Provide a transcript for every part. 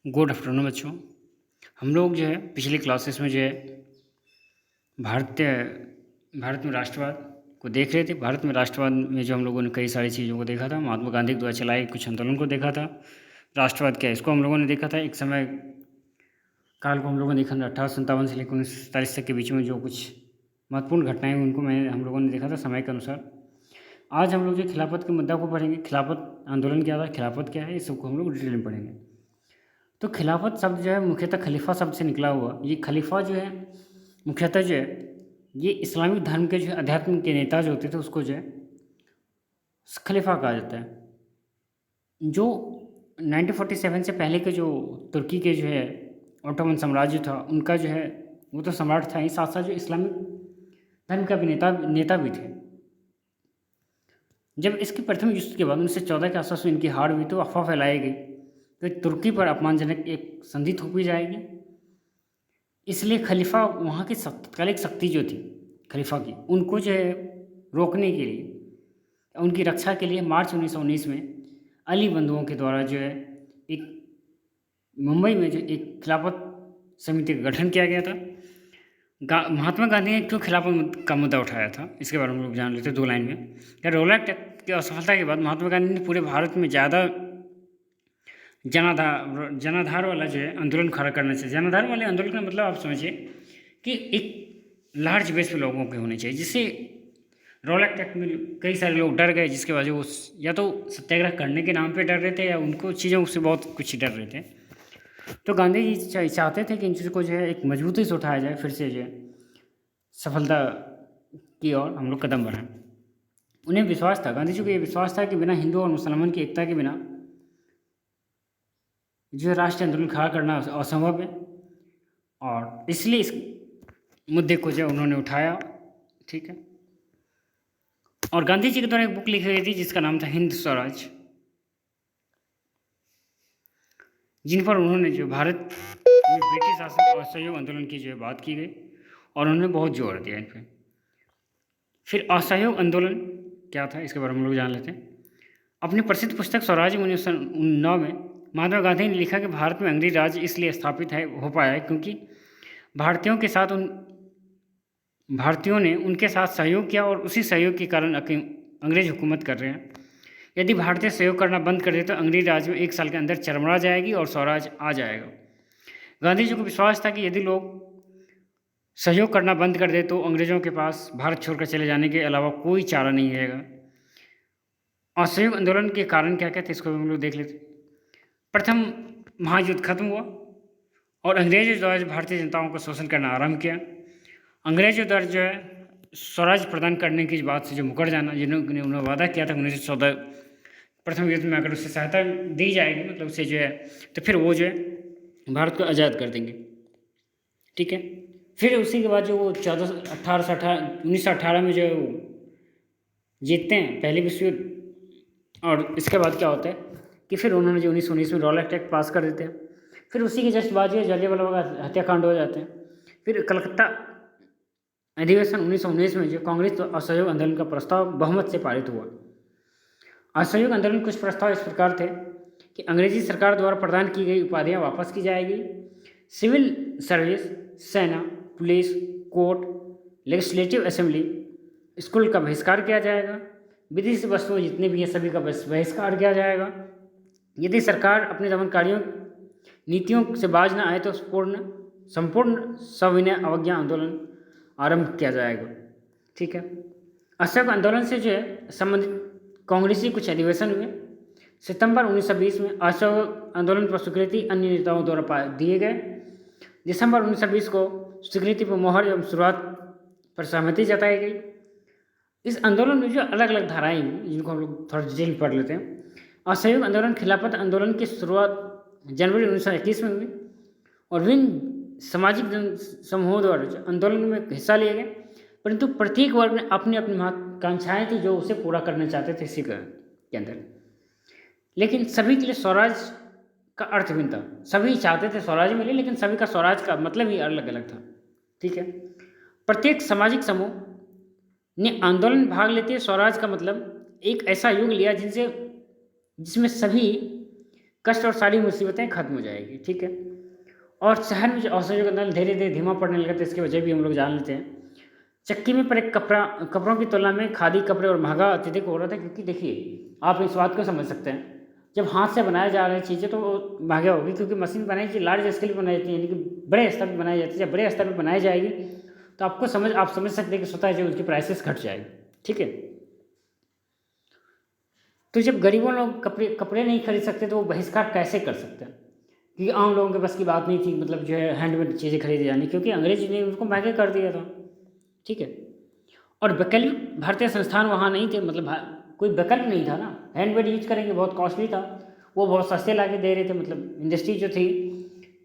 Good afternoon बच्चों। हम लोग जो है पिछली क्लासेस में जो है भारतीय भारत में राष्ट्रवाद को देख रहे थे। भारत में राष्ट्रवाद में जो हम लोगों ने कई सारी चीज़ों को देखा था। महात्मा गांधी द्वारा चलाए कुछ आंदोलन को देखा था। राष्ट्रवाद क्या है इसको हम लोगों ने देखा था। एक समय काल को हम लोगों ने देखा था 1857 से लेकर 1947 तक के बीच में जो कुछ महत्वपूर्ण घटनाएं उनको हम लोगों ने देखा था समय के अनुसार। आज हम लोग जो खिलाफत के मुद्दा को पढ़ेंगे। खिलाफत आंदोलन क्या था, खिलाफत क्या है, इस सबको हम लोग डिटेल में पढ़ेंगे। तो खिलाफत शब्द जो है मुख्यतः खलीफा शब्द से निकला हुआ। ये खलीफा जो है मुख्यतः जो है ये इस्लामिक धर्म के जो अध्यात्म के नेता जो होते थे उसको जो है खलीफा कहा जाता है। जो 1947 से पहले के जो तुर्की के जो है ऑटोमन साम्राज्य था उनका जो है वो तो सम्राट था ही, साथ साथ जो इस्लामिक धर्म का भी नेता भी थे। जब इसके प्रथम युद्ध के बाद 1914 के आसपास में इनकी हार हुई तो अफवाह फैलाई गई तो तुर्की पर अपमानजनक एक संधि थोपी जाएगी। इसलिए खलीफा वहाँ की तत्कालिक शक्ति जो थी खलीफा की उनको जो है रोकने के लिए, उनकी रक्षा के लिए मार्च 1919 में अली बंधुओं के द्वारा जो है एक मुंबई में जो एक खिलाफत समिति का गठन किया गया था। महात्मा गांधी ने क्यों खिलाफत का मुद्दा उठाया था इसके बारे में हम लोग जान लेते हैं 2 लाइन में। क्या रौलट एक्ट की असफलता के बाद महात्मा गांधी ने पूरे भारत में ज़्यादा जनाधार वाला जो है आंदोलन खड़ा करना चाहिए। जनाधार वाले आंदोलन का मतलब आप समझिए कि एक लार्ज बेस पे लोगों के होने चाहिए, जिससे रौलट एक्ट में कई सारे लोग डर गए, जिसके वजह वो या तो सत्याग्रह करने के नाम पे डर रहे थे या उनको चीज़ों से बहुत कुछ डर रहे थे। तो गांधी जी चाहते थे कि इन चीज़ों को जो है एक मजबूती से उठाया जाए, फिर से जो है सफलता की ओर हम लोग कदम बढ़ाएं। उन्हें विश्वास था, गांधी जी को ये विश्वास था कि बिना हिंदू और मुसलमान की एकता के बिना जो राष्ट्रीय आंदोलन खड़ा करना असंभव है, और इसलिए इस मुद्दे को जो उन्होंने उठाया। ठीक है। और गांधी जी के द्वारा एक बुक लिखी गई थी जिसका नाम था हिंद स्वराज, जिन पर उन्होंने जो भारत में ब्रिटिश शासन और असहयोग आंदोलन की जो है बात की गई और उन्होंने बहुत जोर दिया इन पर। फिर असहयोग आंदोलन क्या था इसके बारे में हम लोग जान लेते हैं। अपनी प्रसिद्ध पुस्तक स्वराज में 1909 में महात्मा गांधी ने लिखा कि भारत में अंग्रेज राज इसलिए स्थापित हो पाया है क्योंकि भारतीयों ने उनके साथ सहयोग किया और उसी सहयोग के कारण अंग्रेज हुकूमत कर रहे हैं। यदि भारतीय सहयोग करना बंद कर दे तो अंग्रेज राज में 1 साल के अंदर चरमरा जाएगी और स्वराज आ जाएगा। गांधी जी को विश्वास था कि यदि लोग सहयोग करना बंद कर दे तो अंग्रेजों के पास भारत छोड़कर चले जाने के अलावा कोई चारा नहीं रहेगा। असहयोग आंदोलन के कारण क्या क्या थे इसको हम लोग देख लेते। प्रथम महायुद्ध खत्म हुआ और अंग्रेजों द्वारा भारतीय जनताओं को शोषण करना आरंभ किया। अंग्रेजों द्वारा जो है स्वराज प्रदान करने की बात से जो मुकर जाना, जिन्होंने उन्होंने वादा किया था 1914 प्रथम युद्ध में अगर उससे सहायता दी जाएगी, मतलब उससे जो है तो फिर वो जो है भारत को आज़ाद कर देंगे। ठीक है। फिर उसी के बाद जो वो 1918 में जो जीतते हैं पहले विश्व युद्ध, और इसके बाद क्या होता है कि फिर उन्होंने जो 1919 में रौलट एक्ट पास कर देते हैं। फिर उसी के जस्ट बाद जो जलियांवाला बाग हत्याकांड हो जाते हैं। फिर कलकत्ता अधिवेशन 1919 में जो कांग्रेस असहयोग आंदोलन का प्रस्ताव बहुमत से पारित हुआ। असहयोग आंदोलन कुछ प्रस्ताव इस प्रकार थे कि अंग्रेजी सरकार द्वारा प्रदान की गई उपाधियां वापस की जाएगी, सिविल सर्विस, सेना, police, court, legislative assembly, school का बहिष्कार किया जाएगा, विदेशी वस्तुएं जितने भी हैं सभी का बहिष्कार किया जाएगा। यदि सरकार अपने दमनकारियों नीतियों से बाज न आए तो संपूर्ण सविनय अवज्ञा आंदोलन आरंभ किया जाएगा। ठीक है। असहयोग आंदोलन से जो है संबंधित कांग्रेसी कुछ अधिवेशन हुए। सितंबर 1920 में असहयोग आंदोलन पर स्वीकृति अन्य नेताओं द्वारा दिए गए। दिसंबर 1920 को स्वीकृति पर मोहर एवं शुरुआत पर सहमति जताई गई। इस आंदोलन में जो अलग अलग धाराएं हुई जिनको हम लोग थोड़ा डिटेल पढ़ लेते हैं। असहयोग आंदोलन खिलाफत आंदोलन की शुरुआत जनवरी 1921 में हुई और विभिन्न सामाजिक समूहों द्वारा आंदोलन में हिस्सा लिए गए, परंतु प्रत्येक वर्ग ने अपनी अपनी महत्वाकांक्षाएं थी जो उसे पूरा करना चाहते थे इसी के अंदर। लेकिन सभी के लिए स्वराज का अर्थ भिन्न था। सभी चाहते थे स्वराज मिले, लेकिन सभी का स्वराज का मतलब ही अलग अलग था। ठीक है। प्रत्येक सामाजिक समूह ने आंदोलन भाग लेते स्वराज का मतलब एक ऐसा युग लिया जिसमें सभी कष्ट और सारी मुसीबतें खत्म हो जाएगी। ठीक है, और शहर में जो असहयोग आंदोलन धीरे धीरे धीमा पड़ने लगा तो इसकी वजह भी हम लोग जान लेते हैं। चक्की में पड़े कपड़ों की तुलना में खादी कपड़े और महंगा अत्यधिक हो रहा था, क्योंकि देखिए आप इस बात को समझ सकते हैं, जब हाथ से बनाया जा रही चीज़ें तो वो महंगा होगी, क्योंकि मशीन बनाई जाती लार्ज स्केल पर बनाई जाती है, यानी कि बड़े स्तर पर बनाई जाती है। जब बड़े स्तर पर बनाई जाएगी तो आप समझ सकते हैं कि स्वतः जो उसकी प्राइसेस घट जाएगी। ठीक है, तो जब गरीबों लोग कपड़े नहीं खरीद सकते तो वो बहिष्कार कैसे कर सकते हैं, क्योंकि आम लोगों के बस की बात नहीं थी, मतलब जो है हैंडमेड चीज़ें खरीदी जानी, क्योंकि अंग्रेज ने उनको महंगे कर दिया था। ठीक है, और वैकल्पिक भारतीय संस्थान वहाँ नहीं थे, मतलब कोई विकल्प नहीं था ना, हैंडमेड यूज करेंगे, बहुत कॉस्टली था, वो बहुत सस्ते ला के दे रहे थे, मतलब इंडस्ट्री जो थी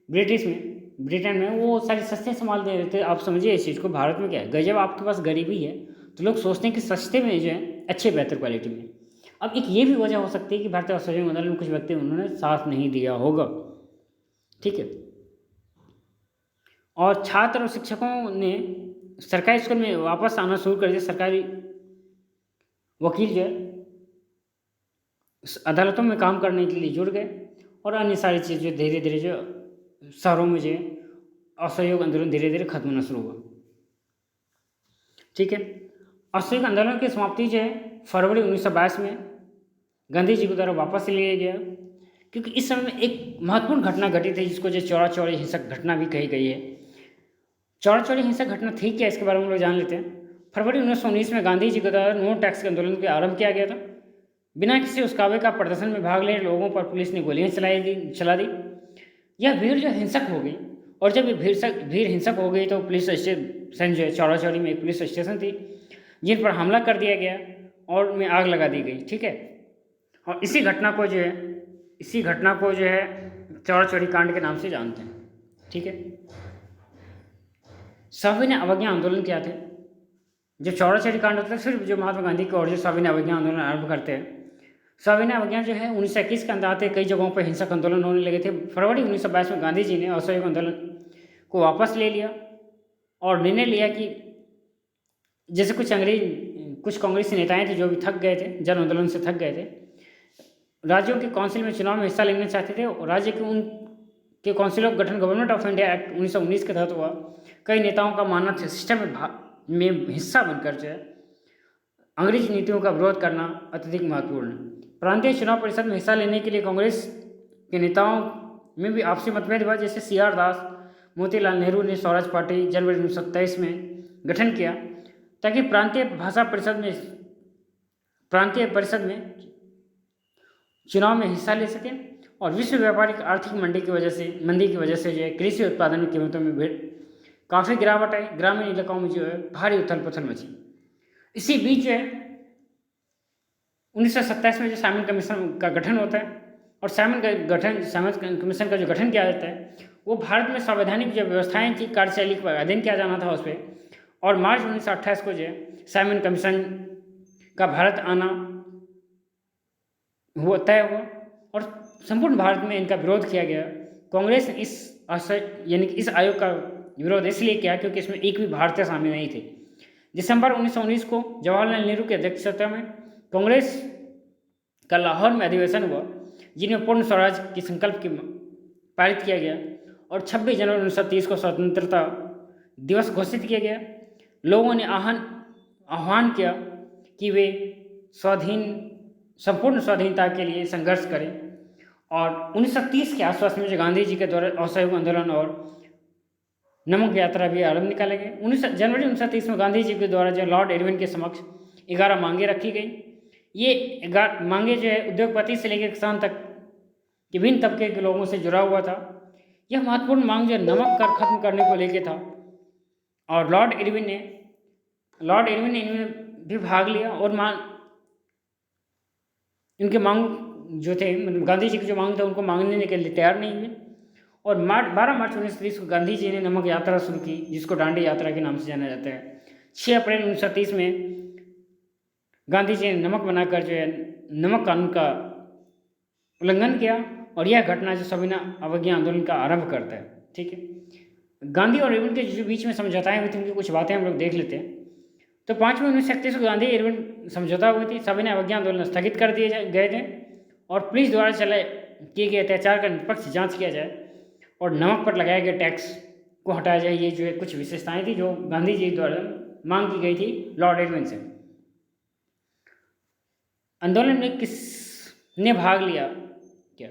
ब्रिटेन में वो सारे सस्ते सामान दे रहे थे। आप समझिए इस चीज़ को, भारत में क्या है, जब आपके पास गरीबी है तो लोग सोचते हैं कि सस्ते में जो है अच्छे बेहतर क्वालिटी में। अब एक ये भी वजह हो सकती है कि भारतीय असहयोग आंदोलन में कुछ व्यक्ति उन्होंने साथ नहीं दिया होगा। ठीक है, और छात्र और शिक्षकों ने सरकारी स्कूल में वापस आना शुरू कर दिया। सरकारी वकील जो है अदालतों में काम करने के लिए जुड़ गए, और अन्य सारी चीज़ें धीरे धीरे जो शहरों में जो असहयोग आंदोलन धीरे धीरे खत्म होना शुरू हुआ। ठीक है, असहयोग आंदोलन की समाप्ति जो है फरवरी 1922 में गांधी जी के द्वारा वापस लिया गया, क्योंकि इस समय में एक महत्वपूर्ण घटना घटी थी जिसको जो चौरा चौड़ी हिंसक घटना भी कही गई है। चौरा चौड़ी हिंसक घटना थी क्या, इसके बारे में हम लोग जान लेते हैं। फरवरी 1919 में गांधी जी के द्वारा नो टैक्स के आंदोलन का आरंभ किया गया था। बिना किसी उस्कावे का प्रदर्शन में भाग ले लोगों पर पुलिस ने गोलियां चला दी। यह भीड़ जो हिंसक हो गई, और जब ये भीड़ हिंसक हो गई तो पुलिस स्टेशन जो है चौरा चौड़ी में एक पुलिस स्टेशन थी जिन पर हमला कर दिया गया और उनमें आग लगा दी गई। ठीक है, और इसी घटना को जो है चौरा चौड़ी कांड के नाम से जानते हैं। ठीक है, सविनय अवज्ञा आंदोलन क्या थे। जब चौरा चौड़ी कांड होता है फिर जो महात्मा गांधी की ओर जो सविनय अवज्ञा आंदोलन आरंभ करते हैं। सविनय अवज्ञा जो है 1921 के अंदर आते कई जगहों पर हिंसक आंदोलन होने लगे थे। फरवरी 1922 में गांधी जी ने असहयोग आंदोलन को वापस ले लिया और निर्णय लिया कि जैसे कुछ कांग्रेसी नेताएं थे जो भी थक गए थे, जन आंदोलन से थक गए थे, राज्यों के काउंसिल में चुनाव में हिस्सा लेना चाहते थे, और राज्य के उनके काउंसिल ऑफ गठन गवर्नमेंट ऑफ इंडिया एक्ट 1919 के तहत हुआ। कई नेताओं का मानना था सिस्टम में हिस्सा बनकर जो है अंग्रेजी नीतियों का विरोध करना अत्यधिक महत्वपूर्ण है। प्रांतीय चुनाव परिषद में हिस्सा लेने के लिए कांग्रेस के नेताओं में भी आपसी मतभेद हुआ, जैसे CR दास, मोतीलाल नेहरू ने स्वराज पार्टी जनवरी 1927 में गठन किया ताकि प्रांतीय परिषद में चुनाव में हिस्सा ले सकें, और विश्व व्यापारिक आर्थिक मंदी की वजह से जो है कृषि उत्पादन की कीमतों में काफ़ी गिरावट आई। ग्रामीण इलाकों में जो है भारी उथल पुथल मची। इसी बीच जो है 1927 में जो साइमन कमीशन का गठन होता है, और साइमन कमीशन का जो गठन किया जाता है वो भारत में संवैधानिक जो व्यवस्थाएं थी कार्यशैली का अध्ययन किया जाना था उस पर, और मार्च 1928 को जो है साइमन कमीशन का भारत आना तय हुआ, और संपूर्ण भारत में इनका विरोध किया गया। कांग्रेस ने इस आयोग का विरोध इसलिए किया क्योंकि इसमें एक भी भारतीय शामिल नहीं थे। दिसंबर 1919 को जवाहरलाल नेहरू की अध्यक्षता में कांग्रेस का लाहौर में अधिवेशन हुआ, जिनमें पूर्ण स्वराज की संकल्प की पारित किया गया, और 26 जनवरी 1930 को स्वतंत्रता दिवस घोषित किया गया। लोगों ने आह्वान किया कि वे संपूर्ण स्वाधीनता के लिए संघर्ष करें, और 1930 के आसपास में जो गांधी जी के द्वारा असहयोग आंदोलन और नमक यात्रा भी आरंभ निकाले गए। जनवरी 1930 में गांधी जी के द्वारा जो लॉर्ड इरविन के समक्ष 11 मांगे रखी गई। ये मांगे जो है उद्योगपति से लेकर किसान तक विभिन्न तबके के लोगों से जुड़ा हुआ था। यह महत्वपूर्ण मांग जो नमक कर खत्म करने को लेकर था, और लॉर्ड इरविन ने इनमें भी भाग लिया, और इनके मांग जो थे, मतलब गांधी जी की जो मांग था उनको मांगने के लिए तैयार नहीं हुए, और 12 मार्च 1930 को गांधी जी ने नमक यात्रा शुरू की, जिसको दांडी यात्रा के नाम से जाना जाता है। 6 अप्रैल 1930 में गांधी जी ने नमक बनाकर जो है नमक कानून का उल्लंघन किया, और यह घटना जो सविनय अवज्ञा आंदोलन का आरंभ करता है। ठीक है, गांधी और इरविन के जो बीच में समझौताएं हुई थी उनकी कुछ बातें हम लोग देख लेते हैं। तो 5 मई 1931 को गांधी इरविन समझौता हुई थी। सविनय अवज्ञा आंदोलन स्थगित कर दिए गए थे, और पुलिस द्वारा किए गए अत्याचार का निष्पक्ष जांच किया जाए और नमक पर लगाए गए टैक्स को हटाया जाए। ये जो है कुछ विशेषताएं थी जो गांधी जी द्वारा मांग की गई थी लॉर्ड इरविन से। आंदोलन में किसने भाग लिया? क्या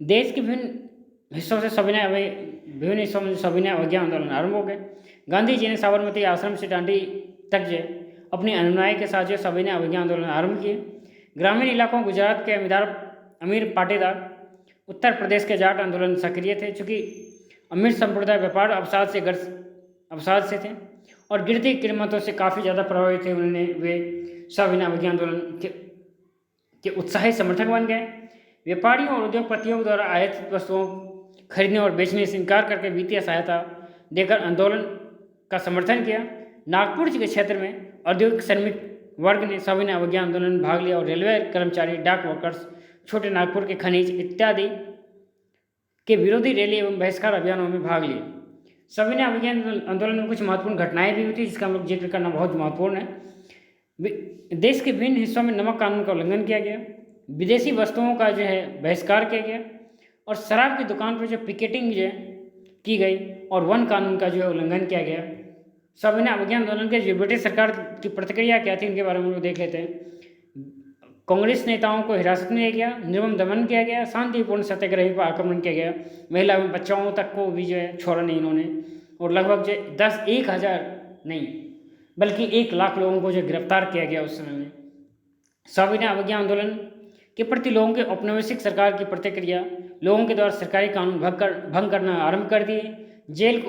देश के विभिन्न हिस्सों से विभिन्न हिस्सों में सविनय अवज्ञा आंदोलन आरंभ हो गए। गांधी जी ने साबरमती आश्रम से दांडी तक जो अपने अनुयायी के साथ जो सविनय अवज्ञा आंदोलन आरंभ किए। ग्रामीण इलाकों गुजरात के अमीर पाटीदार, उत्तर प्रदेश के जाट आंदोलन सक्रिय थे। चूँकि अमीर संप्रदाय व्यापार अवसाद से थे और गिरती कीमतों से काफ़ी ज़्यादा प्रभावित थे। वे सविनय अवज्ञा आंदोलन के उत्साही समर्थक बन गए। व्यापारियों और उद्योगपतियों द्वारा आयातित वस्तुओं खरीदने और बेचने से इनकार करके वित्तीय सहायता देकर आंदोलन का समर्थन किया। नागपुर के क्षेत्र में औद्योगिक श्रमिक वर्ग ने सविनय अवज्ञा आंदोलन में भाग लिया और रेलवे कर्मचारी, डाक वर्कर्स, छोटे नागपुर के खनिज इत्यादि के विरोधी रैली एवं बहिष्कार अभियानों में भाग लिए। सविनय अवज्ञा आंदोलन में कुछ महत्वपूर्ण घटनाएं भी हुई थी जिसका हम लोग जिक्र करना बहुत महत्वपूर्ण है। देश के विभिन्न हिस्सों में नमक कानून का उल्लंघन किया गया, विदेशी वस्तुओं का जो है बहिष्कार किया गया और शराब की दुकान पर जो पिकेटिंग जो की गई और वन कानून का जो है उल्लंघन किया गया। सविनय अवज्ञा आंदोलन के जो ब्रिटिश सरकार की प्रतिक्रिया क्या थी इनके बारे में हम लोग देख लेते हैं। कांग्रेस नेताओं को हिरासत में लिया गया, निर्मम दमन किया गया, शांतिपूर्ण सत्याग्रही पर आक्रमण किया गया, महिला एवं बच्चाओं तक को भी जो है छोड़ा नहीं इन्होंने और लगभग जो 1,000 नहीं बल्कि 1,00,000 लोगों को जो गिरफ्तार किया गया उस समय में। सविनय अवज्ञा आंदोलन के प्रति लोगों के औपनिवेशिक सरकार की प्रतिक्रिया, लोगों के द्वारा सरकारी कानून भंग करना आरंभ कर दिए। जेल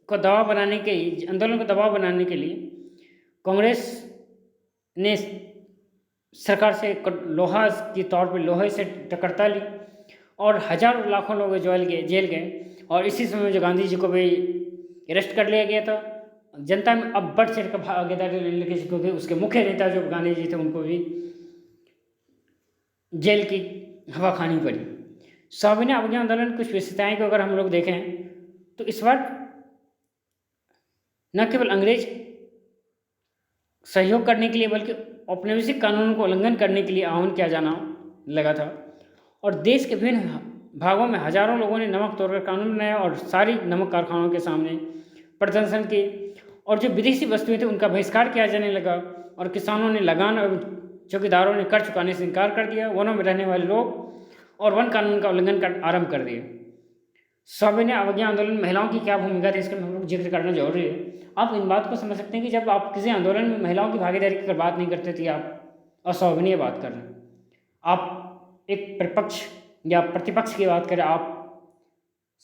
को दबाव बनाने के आंदोलन को दबाव बनाने के लिए कांग्रेस ने सरकार से लोहा के तौर पर लोहे से टकरता ली और हजारों लाखों लोग जेल गए और इसी समय जो गांधी जी को भी अरेस्ट कर लिया गया था। जनता में अब बढ़ चढ़ कर भागीदारी लेने लगी क्योंकि उसके मुख्य नेता जो गांधी जी थे उनको भी जेल की हवा खानी पड़ी। सविनय अवज्ञा आंदोलन कुछ विशेषताएं को अगर हम लोग देखें तो इस बार न केवल अंग्रेज सहयोग करने के लिए बल्कि औपनिवेशिक कानूनों को उल्लंघन करने के लिए आह्वान किया जाना लगा था और देश के विभिन्न भागों में हजारों लोगों ने नमक तोड़कर कानून बनाया और सारी नमक कारखानों के सामने प्रदर्शन किए और जो विदेशी वस्तुएं थी उनका बहिष्कार किया जाने लगा और किसानों ने लगान और चौकीदारों ने कर चुकाने से इनकार कर दिया। वनों में रहने वाले लोग और वन कानून का उल्लंघन कर आरंभ कर दिया। सविनय अवज्ञा आंदोलन में महिलाओं की क्या भूमिका थी इसका हम लोग जिक्र करना जरूरी है। आप इन बात को समझ सकते हैं कि जब आप किसी आंदोलन में महिलाओं की भागीदारी की बात नहीं करते थे आप असंवनीय बात कर रहे हैं। आप एक प्रतिपक्ष या प्रतिपक्ष की बात करें, आप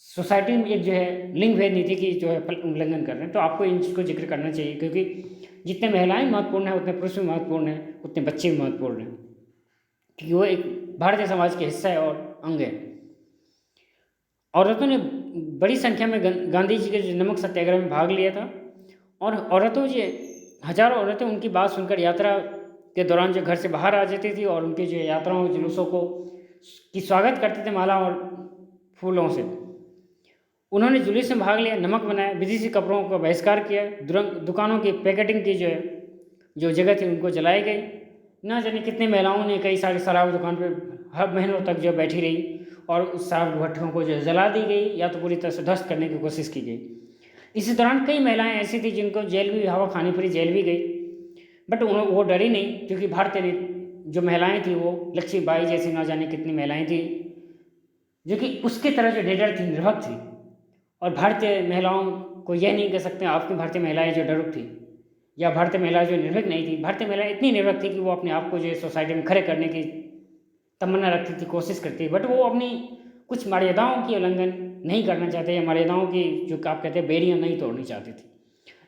सोसाइटी में एक जो है लिंग भेद नीति की जो है उल्लंघन कर रहे हैं, तो आपको इन चीज़ को जिक्र करना चाहिए क्योंकि जितने महिलाएं महत्वपूर्ण हैं उतने पुरुष भी महत्वपूर्ण हैं, उतने बच्चे भी महत्वपूर्ण हैं क्योंकि वो एक भारतीय समाज के हिस्सा है और अंग है। औरतों ने बड़ी संख्या में गांधी जी के जो नमक सत्याग्रह में भाग लिया था और औरतों जो हजारों औरतें उनकी बात सुनकर यात्रा के दौरान जो घर से बाहर आ जाती थी और उनकी जो यात्राओं जुलूसों को की स्वागत करते थे माला और फूलों से। उन्होंने जुलूस में भाग लिया, नमक बनाया, विदेशी कपड़ों का बहिष्कार किया, दुकानों की पैकेटिंग की जो जगह थी उनको जलाई गई। ना जाने कितने महिलाओं ने कई सारी शराब दुकान पर हर महीनों तक जो बैठी रही और उस शराब भट्टियों को जो जला दी गई या तो पूरी तरह से ध्वस्त करने की कोशिश की गई। इसी दौरान कई महिलाएं ऐसी थी जिनको जेल भी हवा खानी पड़ी, जेल भी गई, बट वो डरी नहीं क्योंकि भारतीय जो महिलाएं थी वो लक्ष्मीबाई जैसी ना जाने कितनी महिलाएं थी जो कि उसके तरह जो लीडर थी, निर्भक थी। और भारतीय महिलाओं को यह नहीं कह सकते आपकी भारतीय महिलाएं जो डरुक थी या भारतीय महिलाएं जो निर्भीक नहीं थी। भारतीय महिलाएं इतनी निर्भक थी कि वो अपने आप को जो सोसाइटी में खड़े करने की तमन्ना रखती थी, कोशिश करती थी, बट वो अपनी कुछ मर्यादाओं की उल्लंघन नहीं करना चाहते या मर्यादाओं की जो आप कहते हैं बेड़ियाँ नहीं तोड़नी चाहती थी।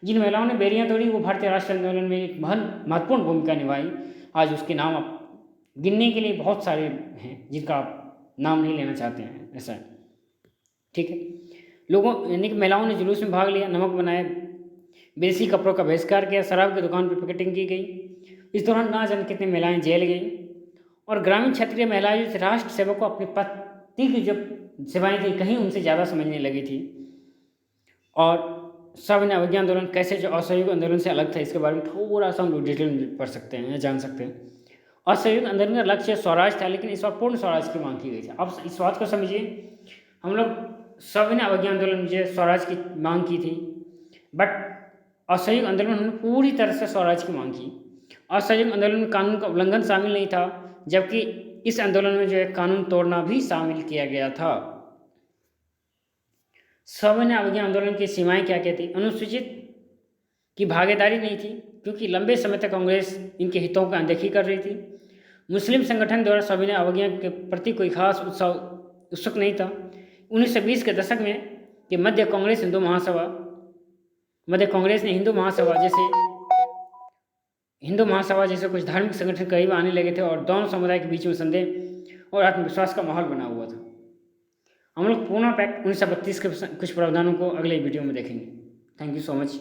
जिन महिलाओं ने बेड़ियाँ तोड़ी वो भारतीय राष्ट्र आंदोलन में एक महत्वपूर्ण भूमिका निभाई। आज उसके नाम आप गिनने के लिए बहुत सारे हैं जिनका आप नाम नहीं लेना चाहते हैं, ऐसा है, ठीक है। लोगों यानी कि महिलाओं ने जुलूस में भाग लिया, नमक बनाया, विदेशी कपड़ों का बहिष्कार किया, शराब की दुकान पर पिकेटिंग की गई। इस दौरान ना जाने कितनी महिलाएं जेल गई और ग्रामीण क्षेत्रीय महिलाएं जो राष्ट्र सेवा को अपने पति की जो सेवाएं थी कहीं उनसे ज़्यादा समझने लगी थी। और सविनय अवज्ञा आंदोलन कैसे जो असहयोग आंदोलन से अलग था इसके बारे में थोड़ा सा हम लोग डिटेल में पढ़ सकते हैं, जान सकते हैं। असहयोग आंदोलन का लक्ष्य स्वराज था, लेकिन इस बार पूर्ण स्वराज की मांग की गई थी। अब इस बात को समझिए, हम लोग सविनय अवज्ञा आंदोलन में जो स्वराज की मांग की थी, बट असहयोग आंदोलन उन्होंने पूरी तरह से स्वराज की मांग की। असहयोग आंदोलन में कानून का उल्लंघन शामिल नहीं था, जबकि इस आंदोलन में जो है कानून तोड़ना भी शामिल किया गया था। सविनय अवज्ञा आंदोलन की सीमाएं क्या क्या थी? अनुसूचित की भागीदारी नहीं थी, क्योंकि लंबे समय तक कांग्रेस इनके हितों की अनदेखी कर रही थी। मुस्लिम संगठन द्वारा सविनय अवज्ञा के प्रति कोई खास उत्सुक नहीं था। 1920 के दशक में कि मध्य कांग्रेस ने हिंदू महासभा जैसे कुछ धार्मिक संगठन करीब आने लगे थे और दोनों समुदाय के बीच में संदेह और आत्मविश्वास का माहौल बना हुआ था। हम लोग पूना पैक्ट 1932 के कुछ प्रावधानों को अगले वीडियो में देखेंगे। Thank you so much.